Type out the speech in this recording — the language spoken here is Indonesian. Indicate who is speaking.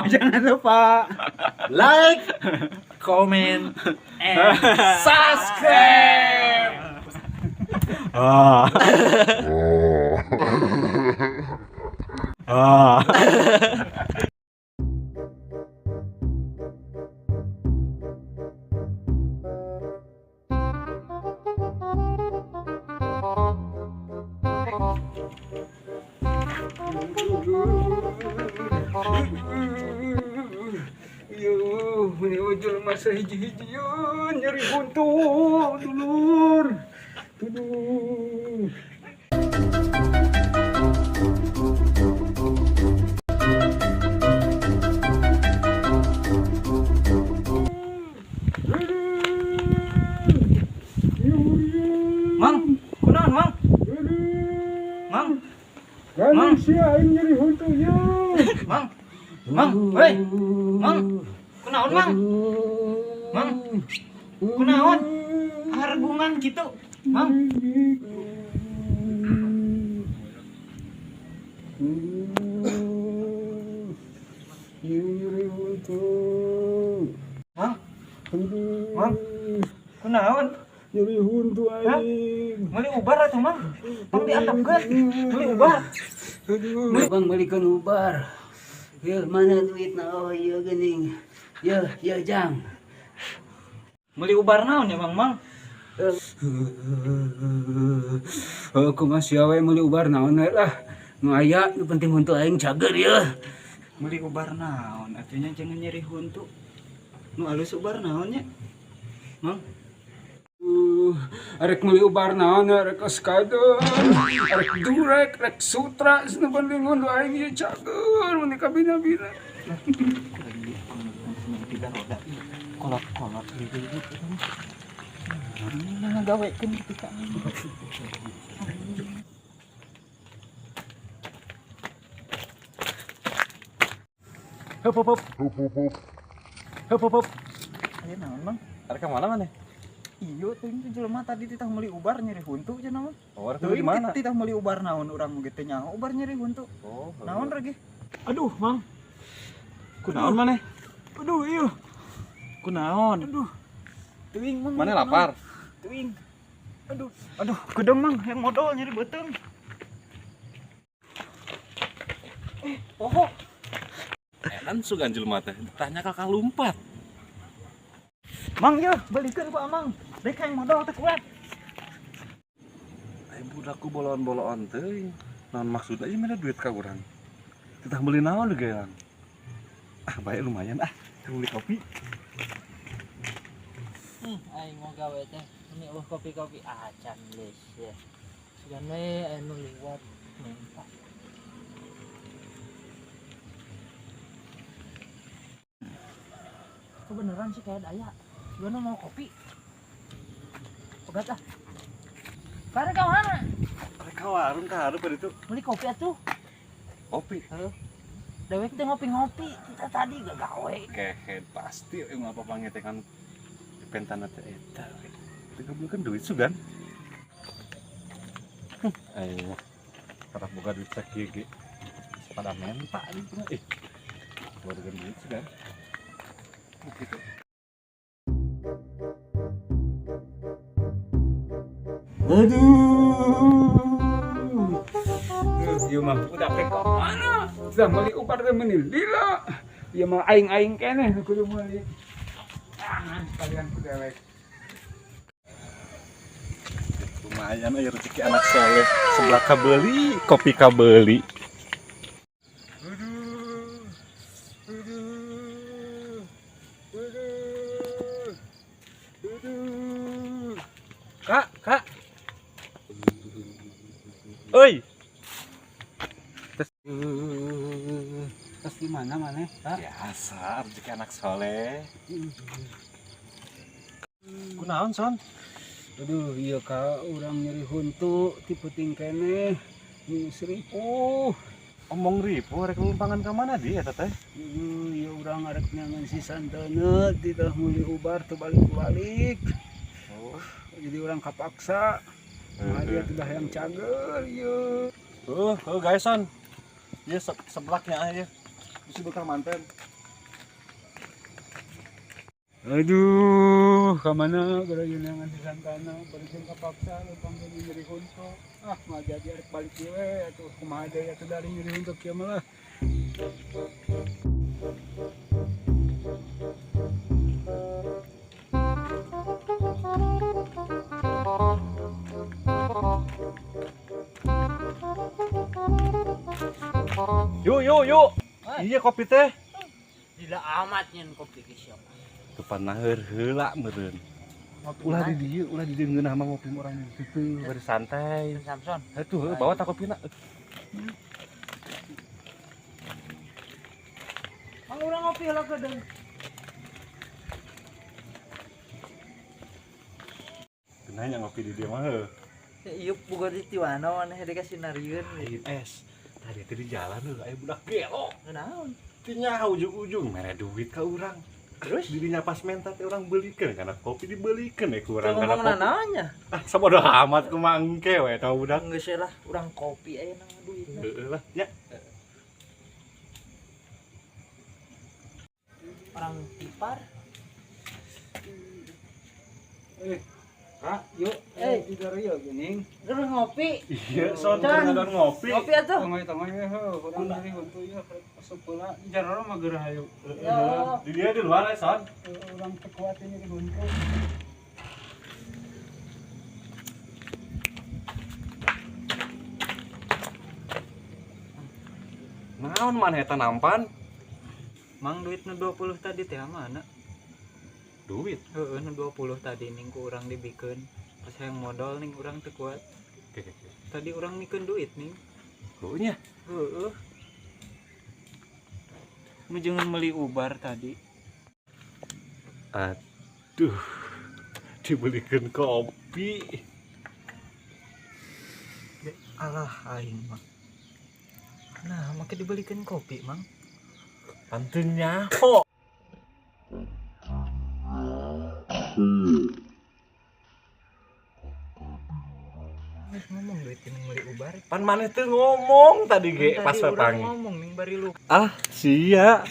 Speaker 1: Jangan lupa
Speaker 2: Like, comment, and subscribe.
Speaker 1: ah ah Yuh, ini ujul masa hiji-hiji yun, nyeri buntu, dulur. Tuduh.
Speaker 2: Mang, kunaon mang? Mang,
Speaker 1: Mang, siya yang nyeri buntu yun.
Speaker 2: mang, hei, mang, kunaon mang? Mang, kunaon? Hargungan gitu, mang.
Speaker 1: Nyeri buntu.
Speaker 2: Mang, mang, kunaon?
Speaker 1: Nyeri buntu aing.
Speaker 2: Meuli ubar atuh mang, tong diantepkeun, meuli ubar.
Speaker 3: Bang balikan ubar. Ya mana duit na oh iya gening. Ya jang.
Speaker 2: Meuli ubar naon ya mang mang?
Speaker 3: Aku masih awe meuli ubar naon lah. Nu aya nu penting untuk aing cager ya.
Speaker 2: Meuli ubar naon? Artinya jangan nyeri huntu. Nu alus ubar naon nya? Mang,
Speaker 1: Arek meuli ubar naon arek kaskadon. Arek durek, rek sutra sinu penting untuk aing ieu cager mun kabina-bina.
Speaker 2: tiga roda. Kolot-kolot gitu. Nah, ngagawekeun ketika Hop. Ayo naon, Mang?
Speaker 4: Arek ka mana maneh?
Speaker 2: Iyo, teuing teh jelema tadi titah meuli ubar nyeri huntu cenah naon?
Speaker 4: Oh, arek di mana?
Speaker 2: Titah meuli ubar naon urang ge teh nyaho ubar nyeri huntu.
Speaker 4: Oh,
Speaker 2: Naon lagi?
Speaker 4: aduh, Mang. Kunaon maneh?
Speaker 2: Aduh, iya.
Speaker 4: Kunaon?
Speaker 2: Aduh. Teuing Mang.
Speaker 4: Maneh lapar?
Speaker 2: Teuing. Aduh, gedeng Mang, yang modal nyeri beuteung. Oh.
Speaker 4: Edan sugan jelema teh, ditanya kakak lumpat.
Speaker 2: Mang, yeuh, balikeun ku Amang. Rek yang modal teh kuat.
Speaker 4: Ai budakku bolon-bolon teuing. Naon maksudna ieu mana duit ka urang? Kita beli naon ge kan? Ah, bae lumayan ah. Kita beli kopi.
Speaker 5: Aing mau gawe teh ini kopi-kopi acan geus ya. Sugan we anu liwat mentak. Kebeneran sih kayak daya. Gua mau kopi. Obat ah. Karena kau mana?
Speaker 4: Rek ka warung ka hareup itu.
Speaker 5: Beli kopi atuh.
Speaker 4: Kopi.
Speaker 5: Dewek teh ngopi-ngopi. Kita tadi gak gawe.
Speaker 4: Kehead pasti eueuh apa pangetekan pentana teh eta. Teu beukeun duit sugan. Ayo. Para boga duit sakieu ge. Pada menta di tengah. Keluarga duit sugan. Gitu.
Speaker 1: Ieu mah udah ke mana? Sudah meuli ubar teh meuni lila. Ieu mah aing-aing keneh kudu meuli. Sekalian ku dewek.
Speaker 4: Lumayan aya rezeki anak soleh. Sebelah kabeuli, kopi kabeuli. Kak. Oi.
Speaker 3: Terus di mana maneh?
Speaker 4: Biasa rezeki anak soleh. Kunaon son?
Speaker 3: Aduh, iya ka urang nyeri huntu ti peuting keneh. Seribu.
Speaker 4: Omong ribu rek lumpangan ka mana di eta teh?
Speaker 3: Iya urang arek nyangan si santana tidak meuli ubar teu balik-balik.
Speaker 4: Oh.
Speaker 3: Jadi orang kapaksa. Nah, dia sudah yang cager, iya.
Speaker 4: Guys son. Iya sebelaknya aja. Bisa bekal manten.
Speaker 1: Aduh, kemana gara yunangan di santana, balikin kapaksa, panggil nyeri hunto. Ah, mah jadi arek balik dewe, atuh kumaha deui atuh dari nyeri hunto kieu mah.
Speaker 4: Yuk. Iya kopi teh.
Speaker 5: Tidak amat nyen kopi ke siapa.
Speaker 4: Depan naheur heula meureun. Ulah di dieu, ulah di dieu ngeunah mah ngopi urang kitu, bari santai.
Speaker 5: Samson.
Speaker 4: Atuh, bawa tak kopina.
Speaker 5: Mang urang ngopi heula kedeung.
Speaker 4: Kenanya ngopi di dieu mah heuh.
Speaker 5: Ieu boga di tiwana maneh dikasih narieun.
Speaker 4: Air es. Tadi teh di jalan heuh aya budak gelo.
Speaker 5: Naon?
Speaker 4: Teu nyaho ujung-ujung mere duit ka urang.
Speaker 5: Terus
Speaker 4: Dirinya pas menta teh urang beulikeun kana kopi dibelikeun we ku urang kana
Speaker 5: ngomong
Speaker 4: kopi.
Speaker 5: nanya.
Speaker 4: Ah, sabodo amat ku mah engke we tah budak.
Speaker 5: Geus lah urang kopi aya nang duitna.
Speaker 4: Heeh lah, nya.
Speaker 5: Orang tipar.
Speaker 3: Kak, yuk. Di darieu geuning.
Speaker 5: Terus ngopi.
Speaker 4: Iya, son
Speaker 5: Can.
Speaker 4: ngadon ngopi.
Speaker 5: Ngopi atuh.
Speaker 1: Tongoi we heuh, urang nyeri hunto ieu asup heula. Jarana mah geurah hayu.
Speaker 5: Ya.
Speaker 4: Di dia di luar son.
Speaker 1: Urang teu kuat nyeri hunto.
Speaker 4: Naon maneh eta nampan?
Speaker 2: Mang duit nu 20 tadi teh mana?
Speaker 4: Duit.
Speaker 2: Heeh, nu 20 tadi ning ku urang dibikeun. Pas hayang modal ning urang teu kuat. Tadi urang mikeun duit ning.
Speaker 4: Duitnya.
Speaker 2: Heeh. Nu jangan meuli ubar tadi.
Speaker 4: Aduh. Dibelikeun kopi.
Speaker 2: Alah aing mah. Nah, make dibelikeun kopi, Mang.
Speaker 4: Pantennya. Oh.
Speaker 2: Wes ngomong duit ning meuli ubar.
Speaker 4: Pan maneh teu ngomong tadi ge pas
Speaker 2: Tadi urang
Speaker 4: pepangi.
Speaker 2: ngomong ning bari lu.
Speaker 4: Ah, sia.